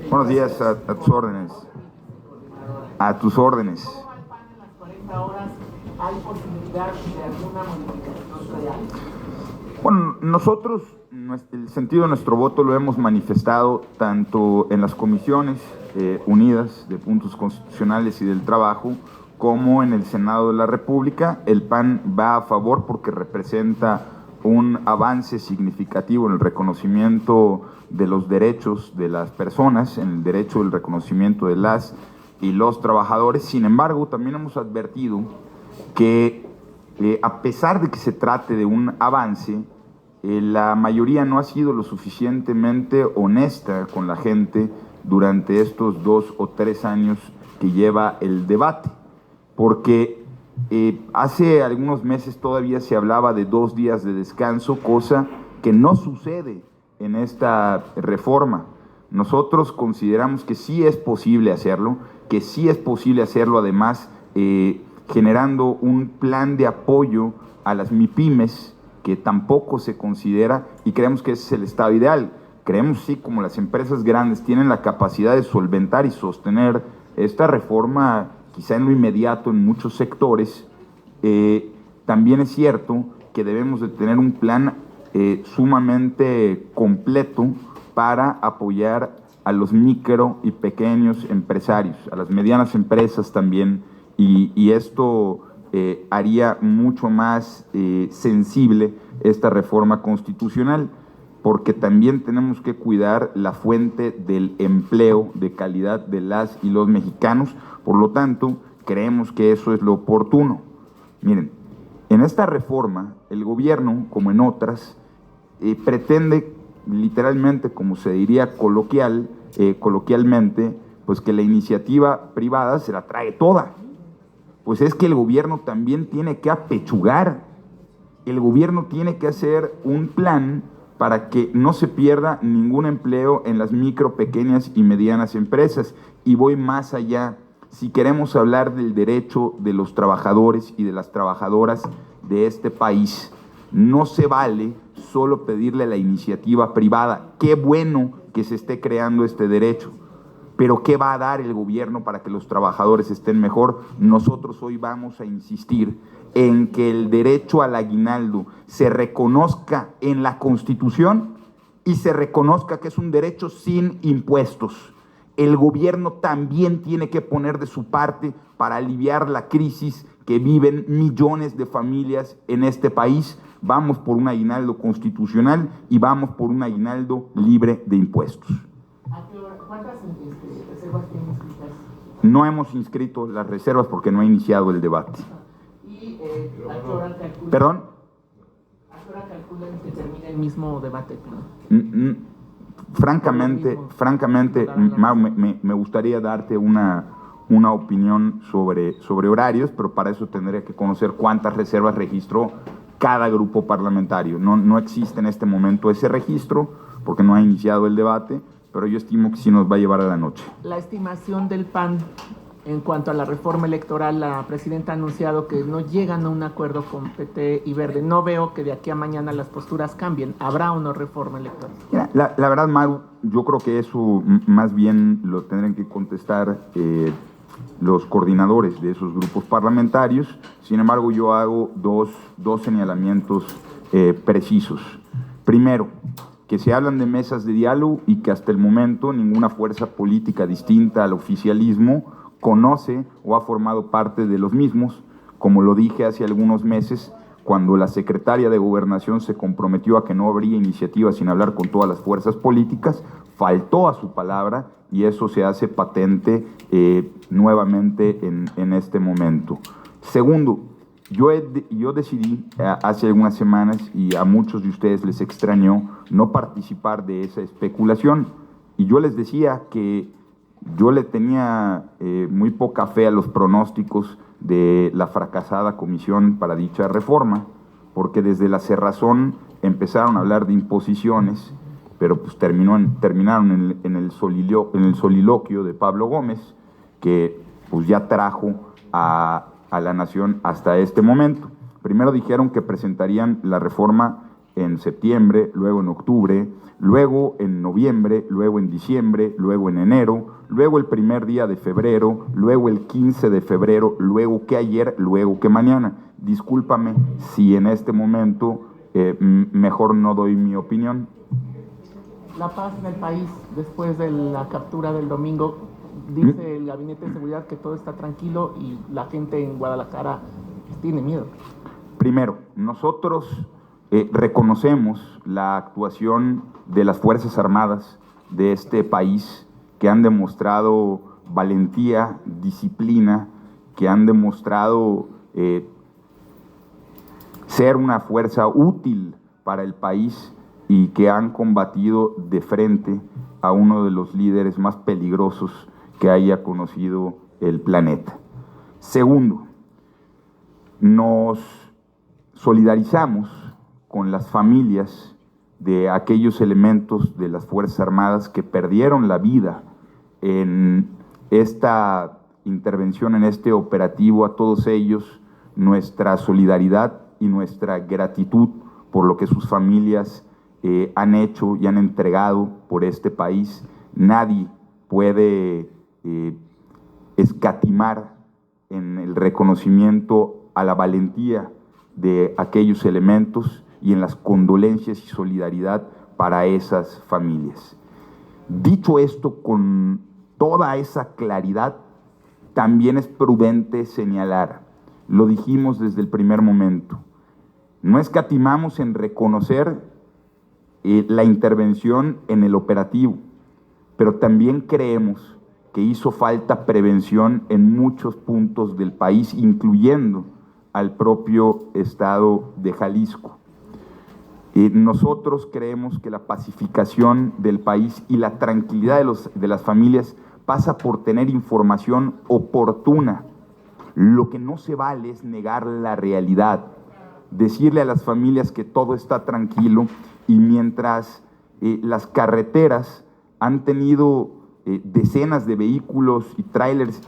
Buenos días, a tus órdenes. A tus órdenes. ¿Cómo va el PAN en las 40 horas? ¿Hay posibilidad de alguna modificación real? Bueno, nosotros, el sentido de nuestro voto lo hemos manifestado tanto en las comisiones unidas de puntos constitucionales y del trabajo, como en el Senado de la República. El PAN va a favor porque representa un avance significativo en el reconocimiento de los derechos de las personas, en el derecho del reconocimiento de las y los trabajadores. Sin embargo, también hemos advertido que a pesar de que se trate de un avance, la mayoría no ha sido lo suficientemente honesta con la gente durante estos 2 o 3 años que lleva el debate, porque hace algunos meses todavía se hablaba de 2 días de descanso, cosa que no sucede en esta reforma. Nosotros consideramos que sí es posible hacerlo, además generando un plan de apoyo a las MIPYMES, que tampoco se considera, y creemos que ese es el estado ideal. Creemos, sí, como las empresas grandes tienen la capacidad de solventar y sostener esta reforma, quizá en lo inmediato en muchos sectores, también es cierto que debemos de tener un plan sumamente completo para apoyar a los micro y pequeños empresarios, a las medianas empresas también, y esto haría mucho más sensible esta reforma constitucional, porque también tenemos que cuidar la fuente del empleo de calidad de las y los mexicanos. Por lo tanto, creemos que eso es lo oportuno. Miren, en esta reforma, el gobierno, como en otras, pretende literalmente, como se diría coloquialmente, pues que la iniciativa privada se la trae toda. Pues es que el gobierno también tiene que apechugar, el gobierno tiene que hacer un plan para que no se pierda ningún empleo en las micro, pequeñas y medianas empresas. Y voy más allá. Si queremos hablar del derecho de los trabajadores y de las trabajadoras de este país, no se vale solo pedirle a la iniciativa privada. Qué bueno que se esté creando este derecho, pero ¿qué va a dar el gobierno para que los trabajadores estén mejor? Nosotros hoy vamos a insistir en que el derecho al aguinaldo se reconozca en la Constitución y se reconozca que es un derecho sin impuestos. El gobierno también tiene que poner de su parte para aliviar la crisis que viven millones de familias en este país. Vamos por un aguinaldo constitucional y vamos por un aguinaldo libre de impuestos. ¿Cuántas reservas tienen inscritas? No hemos inscrito las reservas porque no ha iniciado el debate. ¿Y a qué hora calculan? ¿Perdón? ¿A qué hora calculan que termine el mismo debate? Francamente, Mau, me gustaría darte una opinión sobre horarios, pero para eso tendría que conocer cuántas reservas registró cada grupo parlamentario. No existe en este momento ese registro porque no ha iniciado el debate, pero yo estimo que sí nos va a llevar a la noche. La estimación del PAN en cuanto a la reforma electoral, la presidenta ha anunciado que no llegan a un acuerdo con PT y Verde. No veo que de aquí a mañana las posturas cambien. ¿Habrá o no reforma electoral? Mira, la verdad, Maru, yo creo que eso más bien lo tendrán que contestar los coordinadores de esos grupos parlamentarios. Sin embargo, yo hago dos señalamientos precisos. Primero, que se hablan de mesas de diálogo y que hasta el momento ninguna fuerza política distinta al oficialismo conoce o ha formado parte de los mismos. Como lo dije hace algunos meses, cuando la secretaria de Gobernación se comprometió a que no habría iniciativa sin hablar con todas las fuerzas políticas, faltó a su palabra y eso se hace patente nuevamente en este momento. Segundo, yo decidí hace algunas semanas, y a muchos de ustedes les extrañó, no participar de esa especulación. Y yo les decía que yo le tenía muy poca fe a los pronósticos de la fracasada comisión para dicha reforma, porque desde la cerrazón empezaron a hablar de imposiciones, pero pues terminaron en el soliloquio de Pablo Gómez, que pues ya trajo a la nación hasta este momento. Primero dijeron que presentarían la reforma en septiembre, luego en octubre, luego en noviembre, luego en diciembre, luego en enero, luego el primer día de febrero, luego el 15 de febrero, luego que ayer, luego que mañana. Discúlpame si en este momento mejor no doy mi opinión. La paz en el país después de la captura del domingo, dice el Gabinete de Seguridad que todo está tranquilo y la gente en Guadalajara tiene miedo. Primero, nosotros reconocemos la actuación de las Fuerzas Armadas de este país, que han demostrado valentía, disciplina, que han demostrado ser una fuerza útil para el país y que han combatido de frente a uno de los líderes más peligrosos que haya conocido el planeta. Segundo, nos solidarizamos con las familias de aquellos elementos de las Fuerzas Armadas que perdieron la vida en esta intervención, en este operativo. A todos ellos nuestra solidaridad y nuestra gratitud por lo que sus familias han hecho y han entregado por este país. Nadie puede escatimar en el reconocimiento a la valentía de aquellos elementos y en las condolencias y solidaridad para esas familias. Dicho esto con toda esa claridad, también es prudente señalar, lo dijimos desde el primer momento, no escatimamos en reconocer la intervención en el operativo, pero también creemos que hizo falta prevención en muchos puntos del país, incluyendo al propio estado de Jalisco. Nosotros creemos que la pacificación del país y la tranquilidad de las familias pasa por tener información oportuna. Lo que no se vale es negar la realidad, decirle a las familias que todo está tranquilo, y mientras las carreteras han tenido decenas de vehículos y tráilers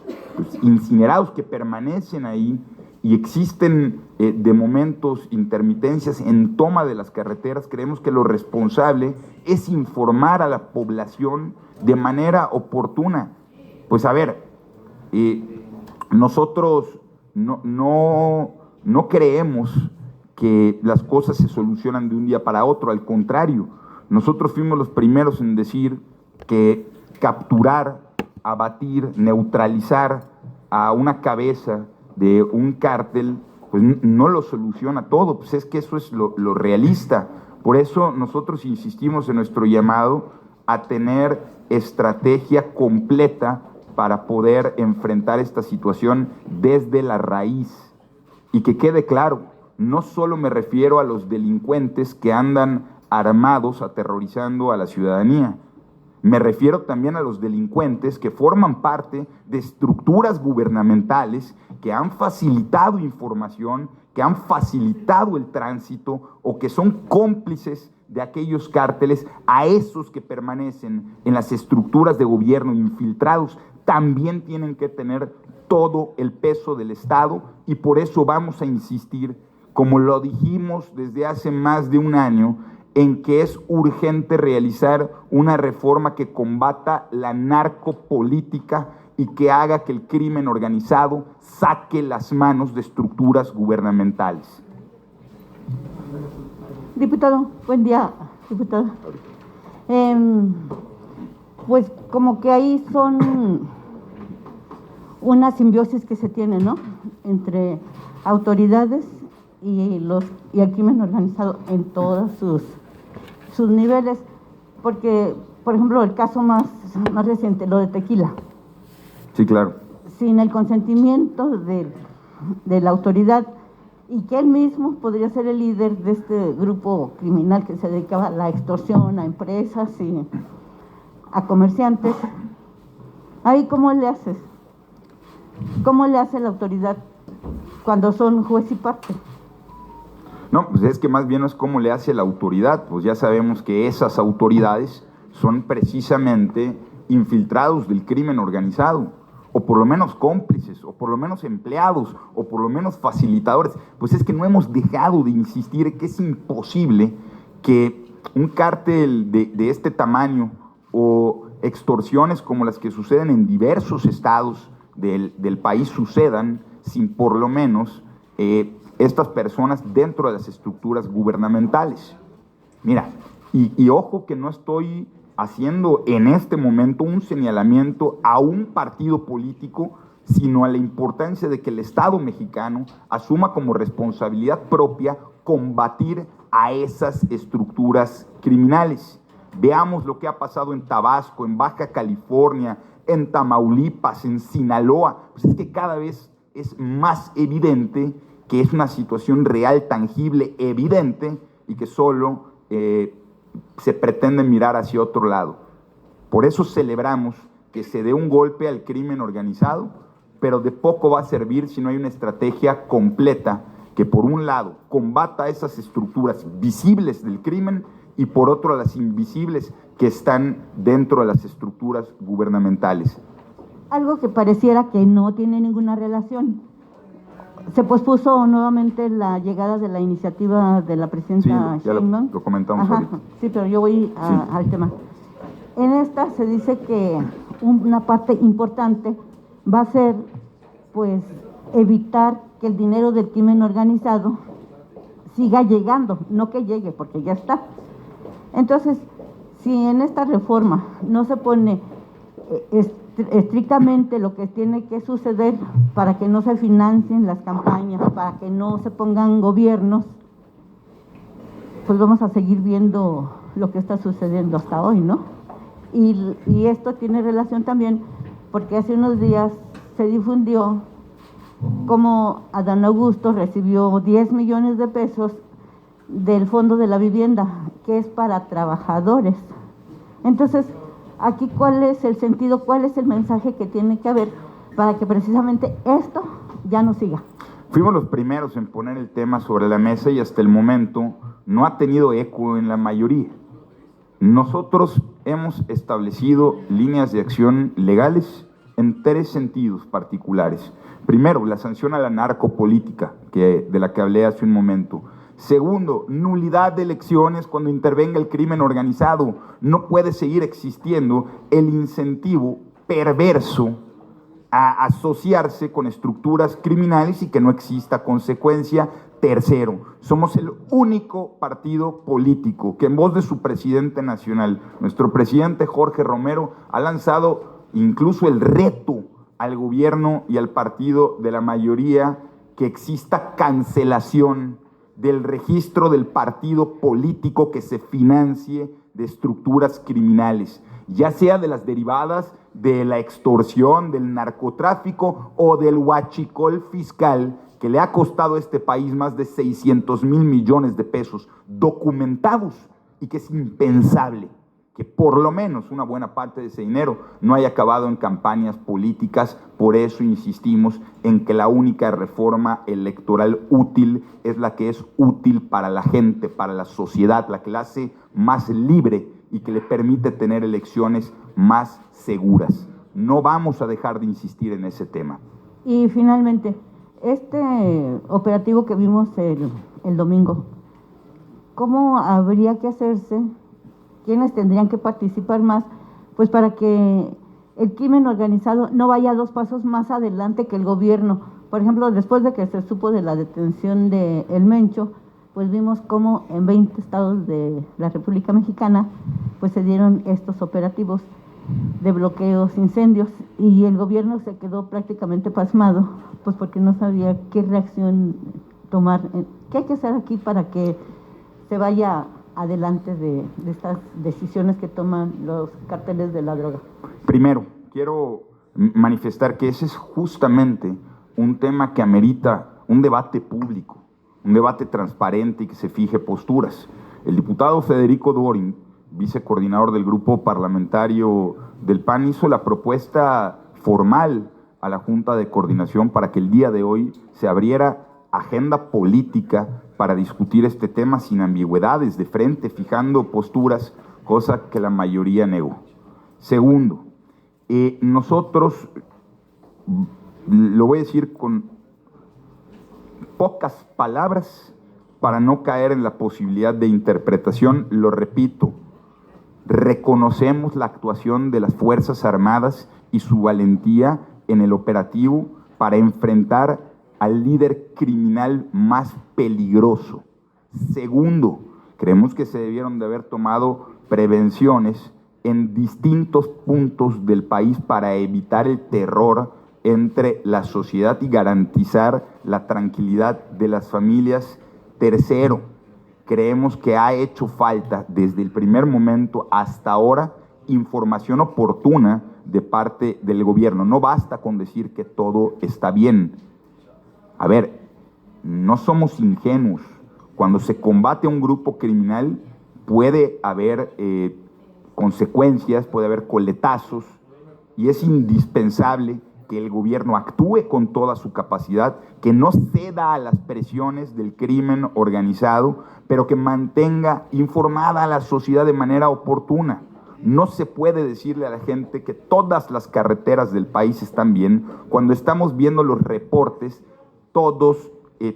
incinerados que permanecen ahí, y existen de momentos intermitencias en toma de las carreteras, creemos que lo responsable es informar a la población de manera oportuna. Pues a ver, nosotros no creemos que las cosas se solucionan de un día para otro, al contrario, nosotros fuimos los primeros en decir que capturar, abatir, neutralizar a una cabeza de un cártel, pues no lo soluciona todo, pues es que eso es lo realista. Por eso nosotros insistimos en nuestro llamado a tener estrategia completa para poder enfrentar esta situación desde la raíz. Y que quede claro, no solo me refiero a los delincuentes que andan armados aterrorizando a la ciudadanía, me refiero también a los delincuentes que forman parte de estructuras gubernamentales que han facilitado información, que han facilitado el tránsito o que son cómplices de aquellos cárteles. A esos que permanecen en las estructuras de gobierno infiltrados también tienen que tener todo el peso del Estado, y por eso vamos a insistir, como lo dijimos desde hace más de un año, en que es urgente realizar una reforma que combata la narcopolítica y que haga que el crimen organizado saque las manos de estructuras gubernamentales. Diputado, buen día, diputado. Pues como que ahí son una simbiosis que se tiene, ¿no?, entre autoridades y el crimen organizado en todos sus niveles, porque, por ejemplo, el caso más reciente, lo de Tequila. Sí, claro. Sin el consentimiento de la autoridad, y que él mismo podría ser el líder de este grupo criminal que se dedicaba a la extorsión a empresas y a comerciantes. Ahí, ¿cómo le haces? ¿Cómo le hace la autoridad cuando son juez y parte? No, pues es que más bien no es cómo le hace la autoridad, pues ya sabemos que esas autoridades son precisamente infiltrados del crimen organizado, o por lo menos cómplices, o por lo menos empleados, o por lo menos facilitadores. Pues es que no hemos dejado de insistir que es imposible que un cártel de este tamaño o extorsiones como las que suceden en diversos estados del país sucedan sin por lo menos estas personas dentro de las estructuras gubernamentales. Mira, y ojo que no estoy haciendo en este momento un señalamiento a un partido político, sino a la importancia de que el Estado mexicano asuma como responsabilidad propia combatir a esas estructuras criminales. Veamos lo que ha pasado en Tabasco, en Baja California, en Tamaulipas, en Sinaloa. Pues es que cada vez es más evidente que es una situación real, tangible, evidente, y que solo se pretende mirar hacia otro lado. Por eso celebramos que se dé un golpe al crimen organizado, pero de poco va a servir si no hay una estrategia completa que, por un lado, combata esas estructuras visibles del crimen y, por otro, las invisibles que están dentro de las estructuras gubernamentales. Algo que pareciera que no tiene ninguna relación. Se pospuso nuevamente la llegada de la iniciativa de la presidenta Sheinbaum. Lo comentamos ahorita. Sí, pero yo voy al tema. En esta se dice que una parte importante va a ser, pues, evitar que el dinero del crimen organizado siga llegando, no que llegue, porque ya está. Entonces, si en esta reforma no se pone estrictamente lo que tiene que suceder para que no se financien las campañas, para que no se pongan gobiernos, pues vamos a seguir viendo lo que está sucediendo hasta hoy, ¿no? Y esto tiene relación también porque hace unos días se difundió cómo Adán Augusto recibió 10 millones de pesos del Fondo de la Vivienda, que es para trabajadores. Entonces, aquí, ¿cuál es el sentido, cuál es el mensaje que tiene que haber para que precisamente esto ya no siga? Fuimos los primeros en poner el tema sobre la mesa y hasta el momento no ha tenido eco en la mayoría. Nosotros hemos establecido líneas de acción legales en 3 sentidos particulares. Primero, la sanción a la narcopolítica, de la que hablé hace un momento. Segundo, nulidad de elecciones cuando intervenga el crimen organizado. No puede seguir existiendo el incentivo perverso a asociarse con estructuras criminales y que no exista consecuencia. Tercero, somos el único partido político que en voz de su presidente nacional, nuestro presidente Jorge Romero, ha lanzado incluso el reto al gobierno y al partido de la mayoría que exista cancelación del registro del partido político que se financie de estructuras criminales, ya sea de las derivadas de la extorsión, del narcotráfico o del huachicol fiscal que le ha costado a este país más de 600,000 millones de pesos documentados, y que es impensable que por lo menos una buena parte de ese dinero no haya acabado en campañas políticas. Por eso insistimos en que la única reforma electoral útil es la que es útil para la gente, para la sociedad, la que la hace más libre y que le permite tener elecciones más seguras. No vamos a dejar de insistir en ese tema. Y finalmente, este operativo que vimos el domingo, ¿cómo habría que hacerse? ¿Quiénes tendrían que participar más? Pues para que el crimen organizado no vaya 2 pasos más adelante que el gobierno. Por ejemplo, después de que se supo de la detención de El Mencho, pues vimos cómo en 20 estados de la República Mexicana pues se dieron estos operativos de bloqueos, incendios, y el gobierno se quedó prácticamente pasmado, pues porque no sabía qué reacción tomar, qué hay que hacer aquí para que se vaya adelante de estas decisiones que toman los cárteles de la droga. Primero, quiero manifestar que ese es justamente un tema que amerita un debate público, un debate transparente y que se fije posturas. El diputado Federico Dorin, vicecoordinador del grupo parlamentario del PAN, hizo la propuesta formal a la Junta de Coordinación para que el día de hoy se abriera agenda política para discutir este tema sin ambigüedades, de frente, fijando posturas, cosa que la mayoría negó. Segundo, nosotros, lo voy a decir con pocas palabras, para no caer en la posibilidad de interpretación, lo repito, reconocemos la actuación de las Fuerzas Armadas y su valentía en el operativo para enfrentar al líder criminal más peligroso. Segundo, creemos que se debieron de haber tomado prevenciones en distintos puntos del país para evitar el terror entre la sociedad y garantizar la tranquilidad de las familias. Tercero, creemos que ha hecho falta desde el primer momento hasta ahora información oportuna de parte del gobierno. No basta con decir que todo está bien. A ver, no somos ingenuos. Cuando se combate a un grupo criminal puede haber consecuencias, puede haber coletazos, y es indispensable que el gobierno actúe con toda su capacidad, que no ceda a las presiones del crimen organizado, pero que mantenga informada a la sociedad de manera oportuna. No se puede decirle a la gente que todas las carreteras del país están bien cuando estamos viendo los reportes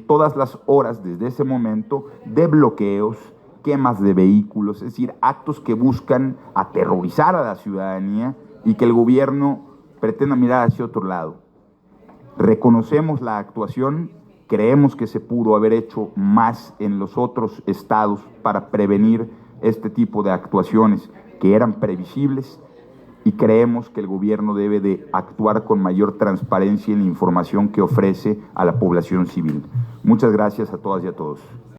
todas las horas desde ese momento de bloqueos, quemas de vehículos, es decir, actos que buscan aterrorizar a la ciudadanía y que el gobierno pretenda mirar hacia otro lado. Reconocemos la actuación, creemos que se pudo haber hecho más en los otros estados para prevenir este tipo de actuaciones que eran previsibles, y creemos que el gobierno debe de actuar con mayor transparencia en la información que ofrece a la población civil. Muchas gracias a todas y a todos.